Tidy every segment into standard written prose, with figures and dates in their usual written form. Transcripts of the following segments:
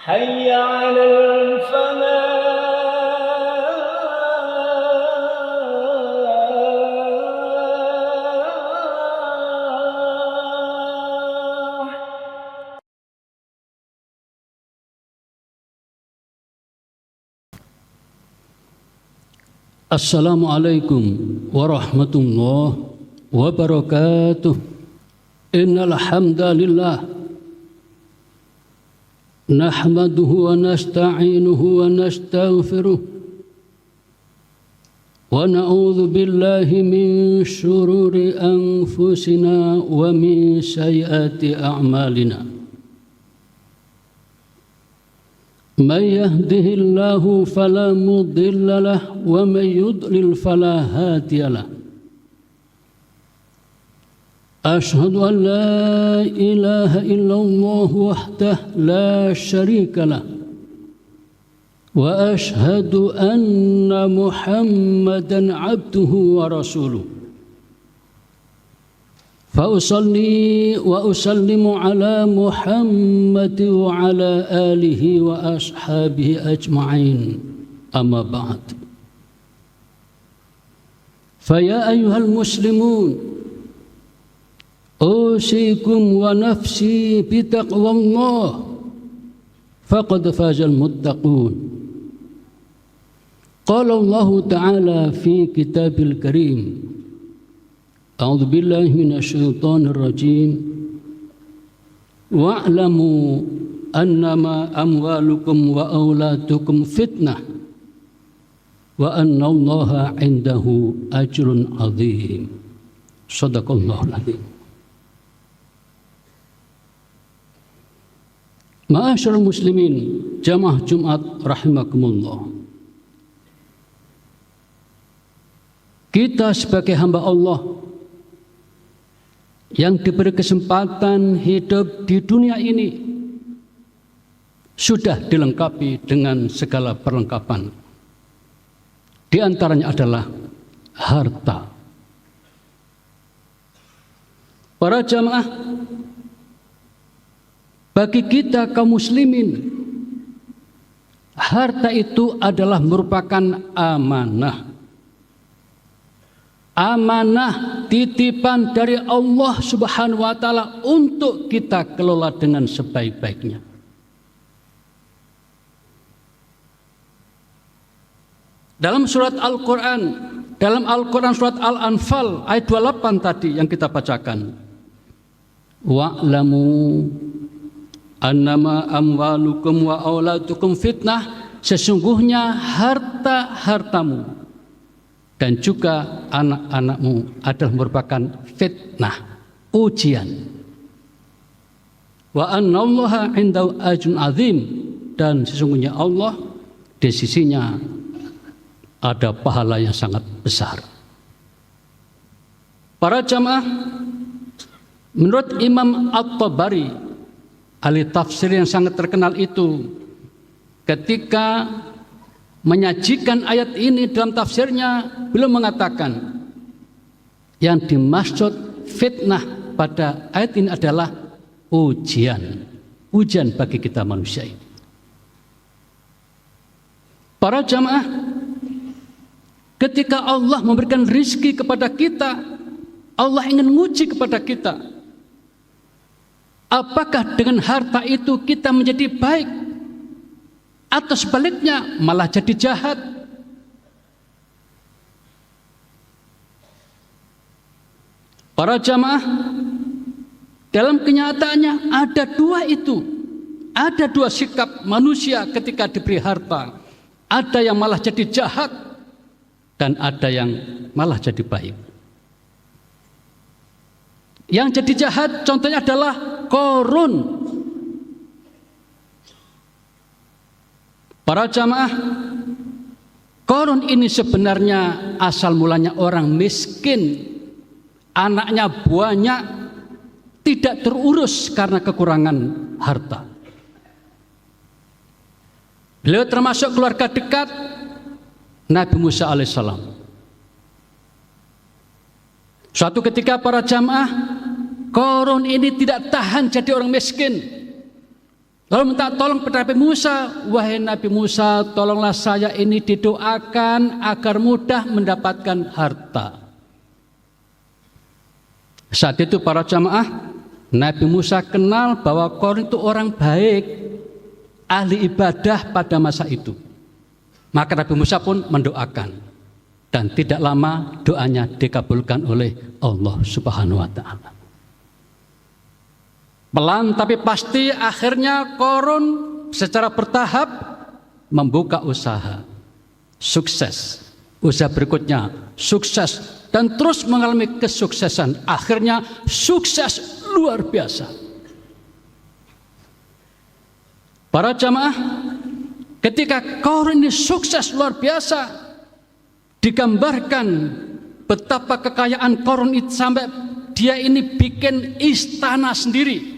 حي على الفلاح. Assalamualaikum warahmatullahi wabarakatuh. Innal hamdalillah nahmaduhu wa nasta'inuhu wa nastaghfiruh wa na'udzu billahi min syururi anfusina wa min sayyiati a'malina. Man yahdihillahu fala mudilla lahu wa man yudlil fala hadiya lahu. Ashhadu an la ilaha illallah wahdahu la syarika lahu wa ashhadu anna Muhammadan abduhu wa rasuluh. Fa usalli wa usallimu ala Muhammad wa ala alihi wa ashabihi ajma'in. Amma ba'd. Fa ya ayyuhal muslimun, usikum wa nafsi bitaqwallah faqad fazal muttaqun. Qala Allah Ta'ala fi kitabil karim, a'udzu billahi minasyaitonir rajim, wa'lamu annama amwalukum wa auladukum fitnah wa annallaha 'indahu ajrun 'adzim. Shadaqallahul 'adzim. Ma'asyiral muslimin, jamaah Jumat rahimakumullah. Kita sebagai hamba Allah yang diberi kesempatan hidup di dunia ini sudah dilengkapi dengan segala perlengkapan. Di antaranya adalah harta. Para jamaah, bagi kita kaum muslimin, harta itu adalah merupakan amanah. Amanah titipan dari Allah Subhanahu wa Ta'ala untuk kita kelola dengan sebaik-baiknya. Dalam surat Al-Quran, dalam Al-Quran surat Al-Anfal ayat 28 tadi yang kita bacakan, wa'lamu annama amwalukum wa auladukum fitnah, sesungguhnya harta-hartamu dan juga anak-anakmu adalah merupakan fitnah, ujian. Wa annallaha 'indahu ajrun 'adzim, dan sesungguhnya Allah di sisinya ada pahala yang sangat besar. Para jamaah, menurut Imam At-Tabari, ahli tafsir yang sangat terkenal itu, ketika menyajikan ayat ini dalam tafsirnya, beliau mengatakan yang dimaksud fitnah pada ayat ini adalah ujian bagi kita manusia ini. Para jamaah, ketika Allah memberikan rizki kepada kita, Allah ingin menguji kepada kita, apakah dengan harta itu kita menjadi baik, atau sebaliknya malah jadi jahat. Para jamaah, dalam kenyataannya ada dua itu. Ada dua sikap manusia ketika diberi harta. Ada yang malah jadi jahat dan ada yang malah jadi baik. Yang jadi jahat contohnya adalah Qarun. Para jamaah, Qarun ini sebenarnya asal mulanya orang miskin, anaknya banyak, tidak terurus karena kekurangan harta. Beliau termasuk keluarga dekat Nabi Musa alaihissalam. Suatu ketika para jamaah, Qarun ini tidak tahan jadi orang miskin. Lalu minta tolong kepada Nabi Musa, wahai Nabi Musa, tolonglah saya ini didoakan agar mudah mendapatkan harta. Saat itu para jamaah, Nabi Musa kenal bahwa Qarun itu orang baik, ahli ibadah pada masa itu. Maka Nabi Musa pun mendoakan. Dan tidak lama doanya dikabulkan oleh Allah Subhanahu wa ta'ala. Pelan tapi pasti akhirnya Qarun secara bertahap membuka usaha. Sukses. Usaha berikutnya sukses dan terus mengalami kesuksesan. Akhirnya sukses luar biasa. Para jamaah, ketika Qarun ini sukses luar biasa, digambarkan betapa kekayaan Qarun itu sampai dia ini bikin istana sendiri.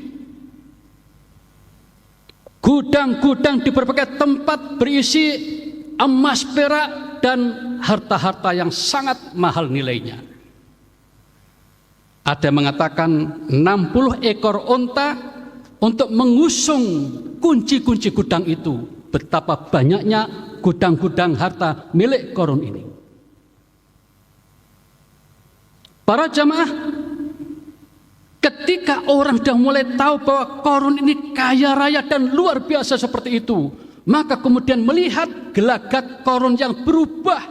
Gudang-gudang di berbagai tempat berisi emas, perak, dan harta-harta yang sangat mahal nilainya. Ada yang mengatakan 60 ekor onta untuk mengusung kunci-kunci gudang itu. Betapa banyaknya gudang-gudang harta milik Qarun ini. Para jamaah, ketika orang sudah mulai tahu bahwa Qarun ini kaya raya dan luar biasa seperti itu, maka kemudian melihat gelagat Qarun yang berubah,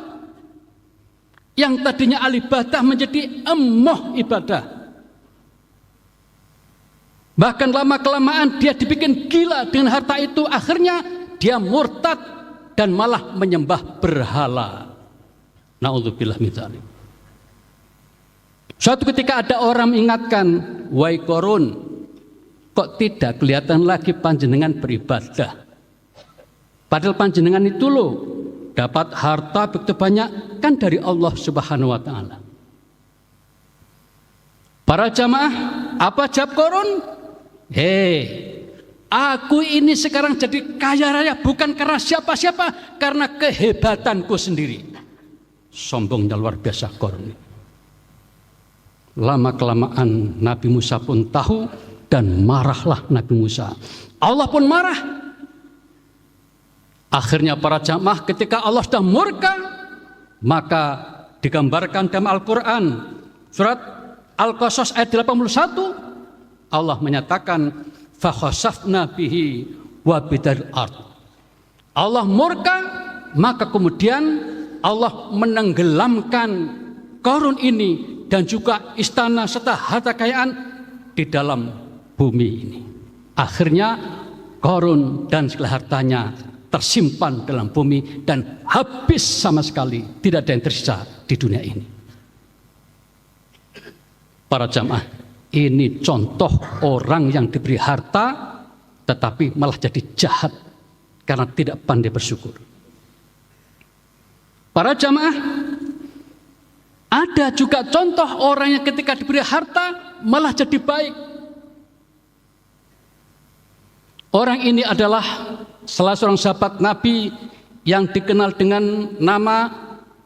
yang tadinya al-ibadah menjadi emoh ibadah. Bahkan lama-kelamaan dia dibikin gila dengan harta itu, akhirnya dia murtad dan malah menyembah berhala. Na'udzubillah min dzalik. Suatu ketika ada orang mengingatkan, wahai Qarun, kok tidak kelihatan lagi panjenengan beribadah? Padahal panjenengan itu loh dapat harta begitu banyak kan dari Allah Subhanahu wa ta'ala. Para jamaah, apa jawab Qarun? Aku ini sekarang jadi kaya raya bukan karena siapa-siapa, karena kehebatanku sendiri. Sombongnya luar biasa Qarun. Lama-kelamaan Nabi Musa pun tahu dan marahlah Nabi Musa. Allah pun marah. Akhirnya para jamaah, ketika Allah sudah murka, maka digambarkan dalam Al-Quran surat Al-Qasas ayat 81, Allah menyatakan fakhasafna bihi wa bidal ard. Allah murka, maka kemudian Allah menenggelamkan Qarun ini dan juga istana serta harta kekayaan di dalam bumi ini. Akhirnya Qarun dan segala hartanya tersimpan dalam bumi dan habis sama sekali, tidak ada yang tersisa di dunia ini. Para jamaah, ini contoh orang yang diberi harta tetapi malah jadi jahat karena tidak pandai bersyukur. Para jamaah, ada juga contoh orang yang ketika diberi harta malah jadi baik. Orang ini adalah salah seorang sahabat Nabi yang dikenal dengan nama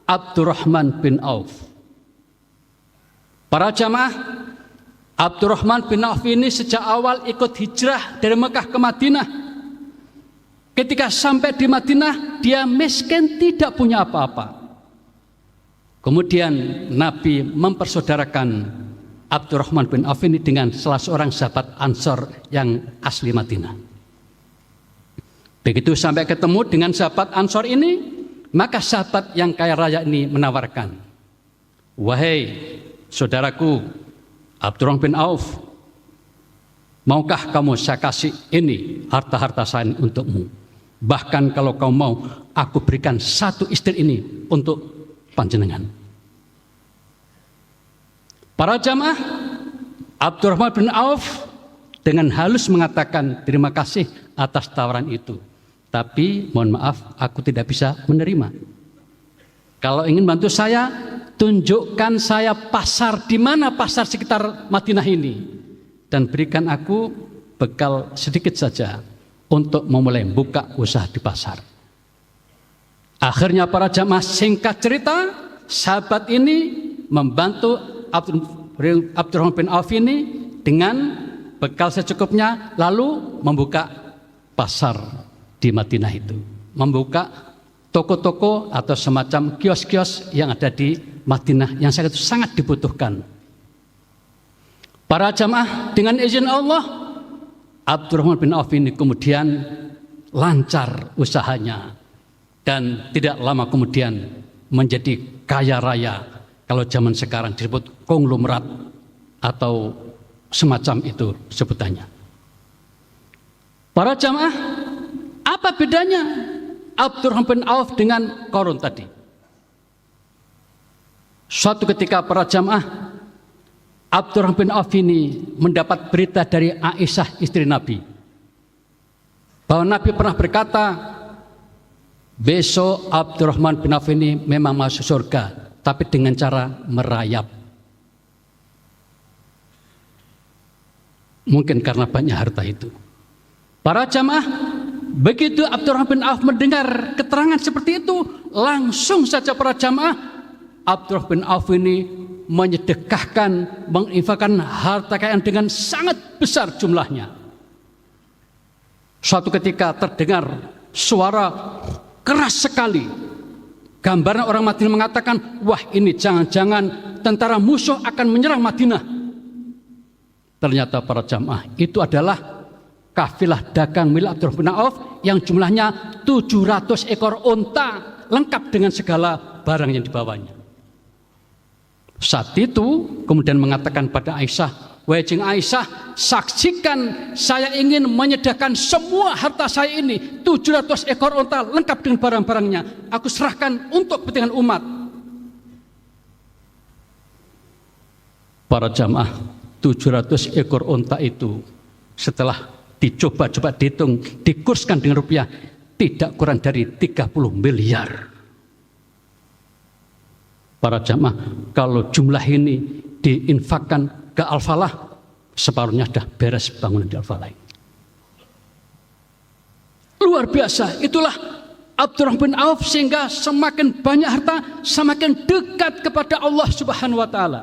Abdurrahman bin Auf. Para jamaah, Abdurrahman bin Auf ini sejak awal ikut hijrah dari Mekah ke Madinah. Ketika sampai di Madinah, dia miskin, tidak punya apa-apa. Kemudian Nabi mempersaudarakan Abdurrahman bin Auf ini dengan salah seorang sahabat Ansor yang asli Madinah. Begitu sampai ketemu dengan sahabat Ansor ini, maka sahabat yang kaya raya ini menawarkan, wahai saudaraku Abdurrahman bin Auf, maukah kamu saya kasih ini harta-harta saya untukmu? Bahkan kalau kau mau, aku berikan satu istri ini untuk panjenengan. Para jamaah, Abdurrahman bin Auf dengan halus mengatakan terima kasih atas tawaran itu, tapi mohon maaf aku tidak bisa menerima. Kalau ingin bantu saya, tunjukkan saya pasar, di mana pasar sekitar Madinah ini, dan berikan aku bekal sedikit saja untuk memulai buka usaha di pasar. Akhirnya para jamaah, singkat cerita, sahabat ini membantu Abdurrahman bin Auf ini dengan bekal secukupnya, lalu membuka pasar di Madinah itu, membuka toko-toko atau semacam kios-kios yang ada di Madinah yang sangat dibutuhkan. Para jamaah dengan izin Allah, Abdurrahman bin Auf ini kemudian lancar usahanya dan tidak lama kemudian menjadi kaya raya. Kalau zaman sekarang disebut konglomerat atau semacam itu sebutannya. Para jamaah, apa bedanya Abdurrahman bin Auf dengan Qarun tadi? Suatu ketika para jamaah, Abdurrahman bin Auf ini mendapat berita dari Aisyah istri Nabi bahwa Nabi pernah berkata, besok Abdurrahman bin Auf ini memang masuk surga, tapi dengan cara merayap. Mungkin karena banyak harta itu. Para jamaah, begitu Abdurrahman bin Auf mendengar keterangan seperti itu, langsung saja para jamaah, Abdurrahman bin Auf ini menyedekahkan, menginfakkan harta kekayaan dengan sangat besar jumlahnya. Suatu ketika terdengar suara keras sekali. Gambaran orang Madinah mengatakan, wah ini jangan-jangan tentara musuh akan menyerang Madinah. Ternyata para jamaah, itu adalah kafilah dagang milik Abdurrahman bin Auf yang jumlahnya 700 ekor unta lengkap dengan segala barang yang dibawanya. Saat itu kemudian mengatakan pada Aisyah, wahai Aisyah, saksikan saya ingin menyediakan semua harta saya ini, 700 ekor unta lengkap dengan barang-barangnya, aku serahkan untuk kepentingan umat. Para jamaah, 700 ekor unta itu setelah dicoba-coba dihitung, dikurskan dengan rupiah, tidak kurang dari 30 miliar. Para jamaah, kalau jumlah ini diinfakkan ke Al-Falah, separuhnya sudah beres bangunan di Al-Falah. Luar biasa, itulah Abdurrahman bin Auf, sehingga semakin banyak harta, semakin dekat kepada Allah Subhanahu wa Ta'ala.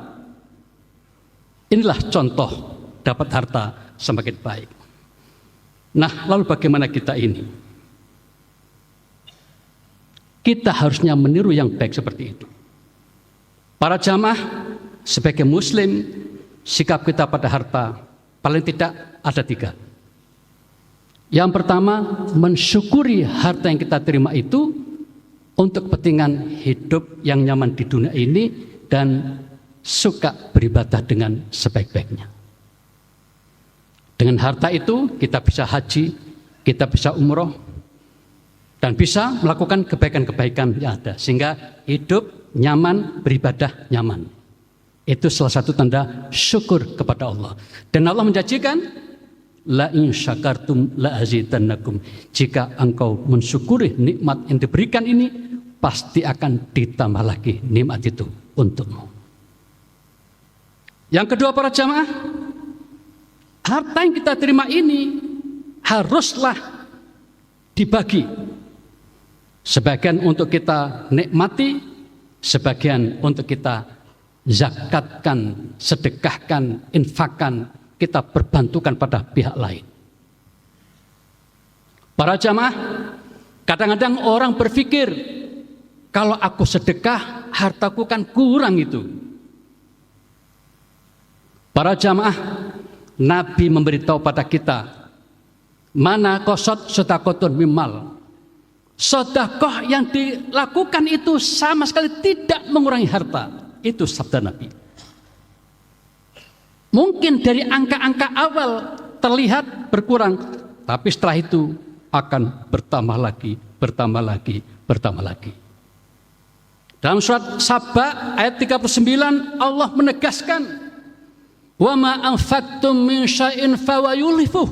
Inilah contoh dapat harta semakin baik. Nah, lalu bagaimana kita ini? Kita harusnya meniru yang baik seperti itu. Para jamaah, sebagai muslim, sikap kita pada harta paling tidak ada 3. Yang pertama, mensyukuri harta yang kita terima itu untuk kepentingan hidup yang nyaman di dunia ini dan suka beribadah dengan sebaik-baiknya. Dengan harta itu kita bisa haji, kita bisa umroh, dan bisa melakukan kebaikan-kebaikan yang ada, sehingga hidup nyaman, beribadah nyaman. Itu salah satu tanda syukur kepada Allah. Dan Allah menjanjikan, la in syakartum la azidannakum. Jika engkau mensyukuri nikmat yang diberikan ini, pasti akan ditambah lagi nikmat itu untukmu. Yang kedua para jamaah, harta yang kita terima ini haruslah dibagi. Sebagian untuk kita nikmati, sebagian untuk kita zakatkan, sedekahkan, infakkan, kita berbantukan pada pihak lain. Para jamaah, kadang-kadang orang berpikir, kalau aku sedekah, hartaku kan kurang itu. Para jamaah, Nabi memberitahu pada kita, mana qasad sedekatun mimal. Sedekah yang dilakukan itu sama sekali tidak mengurangi harta. Itu sabda Nabi. Mungkin dari angka-angka awal terlihat berkurang, tapi setelah itu akan bertambah lagi, bertambah lagi, bertambah lagi. Dalam surat Saba ayat 39 Allah menegaskan, wa ma anfaqtum min syai'in fawayulifuh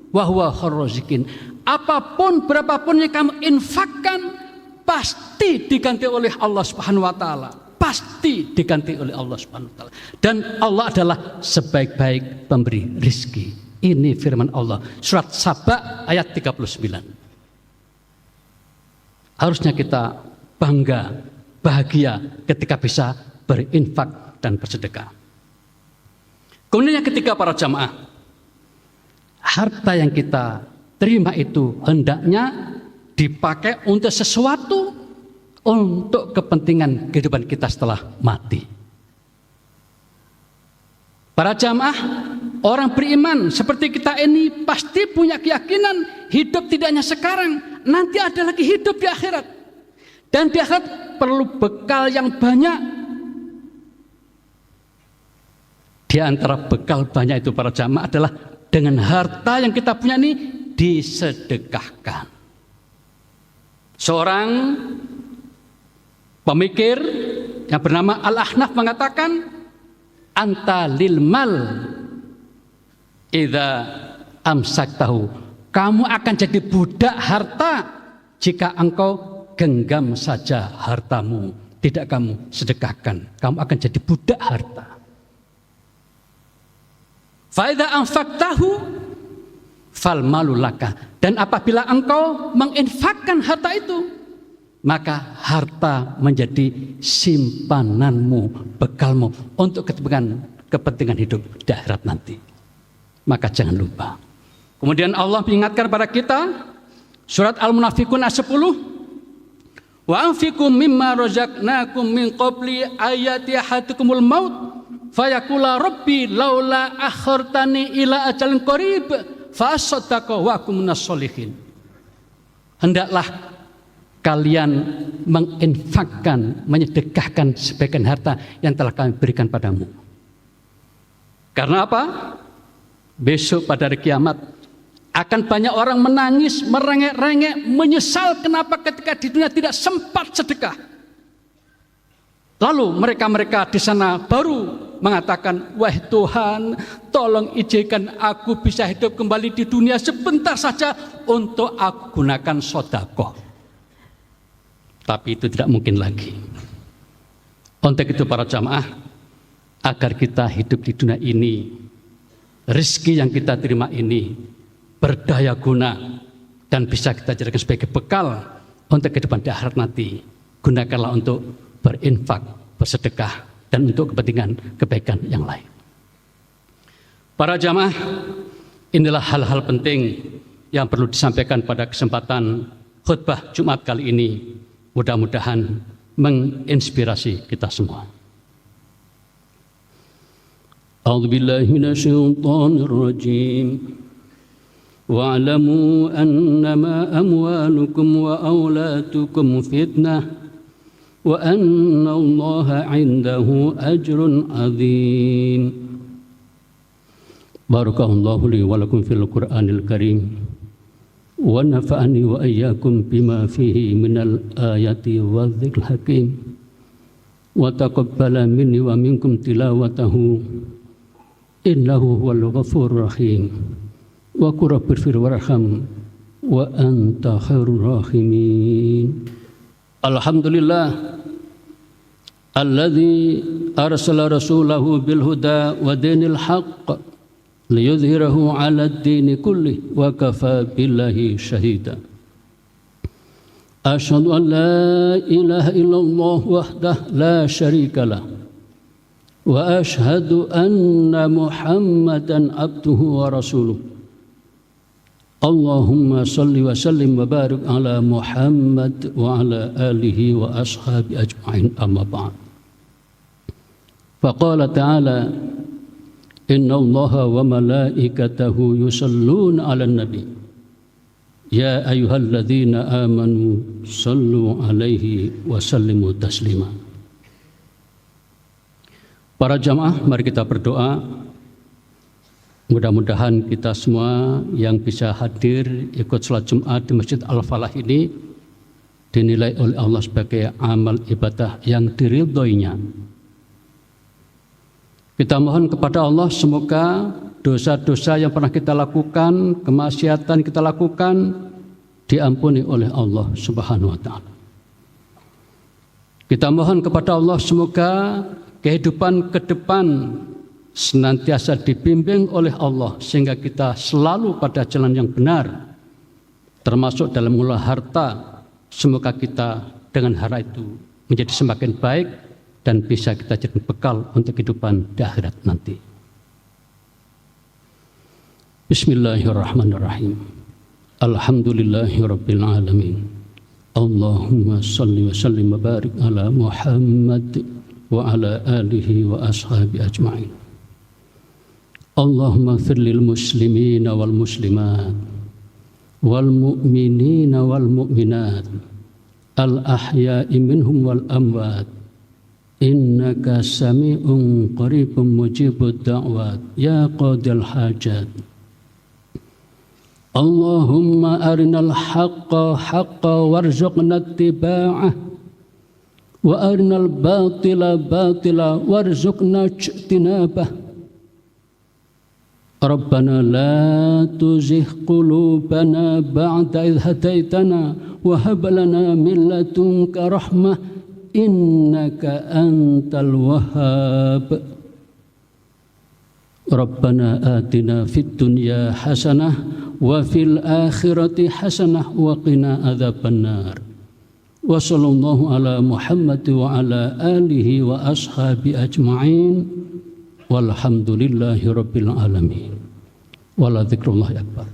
wa huwa khairur-raziqin. Apapun berapapun yang kamu infakkan pasti diganti oleh Allah Subhanahu wa taala. Pasti diganti oleh Allah Subhanahu wa taala. Dan Allah adalah sebaik-baik pemberi rizki. Ini firman Allah. Surat Saba ayat 39. Harusnya kita bangga, bahagia ketika bisa berinfak dan bersedekah. Kemudian yang ketiga para jamaah, harta yang kita terima itu hendaknya dipakai untuk sesuatu, untuk kepentingan kehidupan kita setelah mati. Para jamaah, orang beriman seperti kita ini pasti punya keyakinan hidup tidak hanya sekarang, nanti ada lagi hidup di akhirat. Dan di akhirat perlu bekal yang banyak. Di antara bekal banyak itu para jamaah adalah dengan harta yang kita punya ini disedekahkan. Seorang pemikir yang bernama Al-Ahnaf mengatakan, anta lil mal idza amsaktahu. Kamu akan jadi budak harta jika engkau genggam saja hartamu, tidak kamu sedekahkan. Kamu akan jadi budak harta. Fa idza anfaqtahu fal malu laka. Dan apabila engkau menginfakkan harta itu, maka harta menjadi simpananmu, bekalmu untuk kepentingan hidup di akhirat nanti. Maka jangan lupa. Kemudian Allah mengingatkan pada kita, surat Al-Munafiqun ayat 10, wa anfiqu mimma razaqnakum min qabli ayati ahadikumul maut fayaqula rabbi laula akhartani ila ajalin qarib fa asaddaqa wa akum minas sholihin. Hendaklah kalian menginfakkan, menyedekahkan sebagian harta yang telah kami berikan padamu. Karena apa? Besok pada hari kiamat akan banyak orang menangis, merengek-rengek, menyesal kenapa ketika di dunia tidak sempat sedekah. Lalu mereka-mereka di sana baru mengatakan, wah Tuhan, tolong izinkan aku bisa hidup kembali di dunia sebentar saja untuk aku gunakan sedekah. Tapi itu tidak mungkin lagi. Untuk itu para jamaah, agar kita hidup di dunia ini, rezeki yang kita terima ini berdaya guna dan bisa kita jadikan sebagai bekal untuk kehidupan di akhirat nanti. Gunakanlah untuk berinfak, bersedekah, dan untuk kepentingan kebaikan yang lain. Para jamaah, inilah hal-hal penting yang perlu disampaikan pada kesempatan khutbah Jumat kali ini. Mudah-mudahan menginspirasi kita semua. A'udzubillahi minasyaitonir rajim. Wa'lamu annama amwalukum wa auladukum fitnah wa anna Allaha 'indahu ajrun 'adzim. Barakallahu li wa lakum fil Qur'anil Karim. Wa nafa'ani wa iyyakum bima fihi minal ayati wa dzikril hakim. Wa taqabbala minni wa minkum tilawatahu innahu huwal ghafurur rahim. Wa qur rabbir warham wa anta khairur rahimin. Alhamdulillah alladzi arsala rasulahu bil huda wa dinil haqq liyudhhirahu 'ala ad-dini kulli wa kafa billahi shahida. Asyhadu an la ilaha illallah wahdahu la syarika lah wa asyhadu anna Muhammadan abduhu wa rasuluh. Allahumma salli wa sallim wa barik ala Muhammad wa ala alihi wa ashabi ajma'in, amma ba'd. Faqala ta'ala, inna allaha wa malaikatahu yusalluna 'alan nabi ya ayyuhalladzina amanu sallu 'alaihi wa sallimu taslima. Para jamaah, mari kita berdoa. Mudah-mudahan kita semua yang bisa hadir ikut salat Jumat di Masjid Al-Falah ini dinilai oleh Allah sebagai amal ibadah yang diridhoinya. Kita mohon kepada Allah semoga dosa-dosa yang pernah kita lakukan, kemaksiatan kita lakukan diampuni oleh Allah Subhanahu wa taala. Kita mohon kepada Allah semoga kehidupan ke depan senantiasa dibimbing oleh Allah sehingga kita selalu pada jalan yang benar, termasuk dalam mengelola harta. Semoga kita dengan harta itu menjadi semakin baik dan bisa kita jadikan bekal untuk kehidupan di akhirat nanti. Bismillahirrahmanirrahim. Alhamdulillahi Rabbil Alamin. Allahumma salli wa sallim wa barik ala Muhammad wa ala alihi wa ashabi ajma'in. Allahumma ighfir lil muslimina wal muslimat wal mu'minina wal mu'minat al ahya'i minhum wal amwat innaka sami'un qaribun mujibud da'wat ya qadil hajat. Allahumma arinal haqqa haqqa warzuqna ittiba'ah wa arinal batila batila warzuqna ijtinabah. Rabbana la tuzigh qulubana ba'da idh hadaitana wa hab lana min ladunka rahmah innaka antal wahhab. Rabbana atina fid dunya hasanah wa fil akhirati hasanah wa qina adzabannar. Wa sallallahu ala Muhammad wa ala alihi wa ashabi ajma'in. Walhamdulillahi rabbil alamin. Wala dzikrullahi akbar.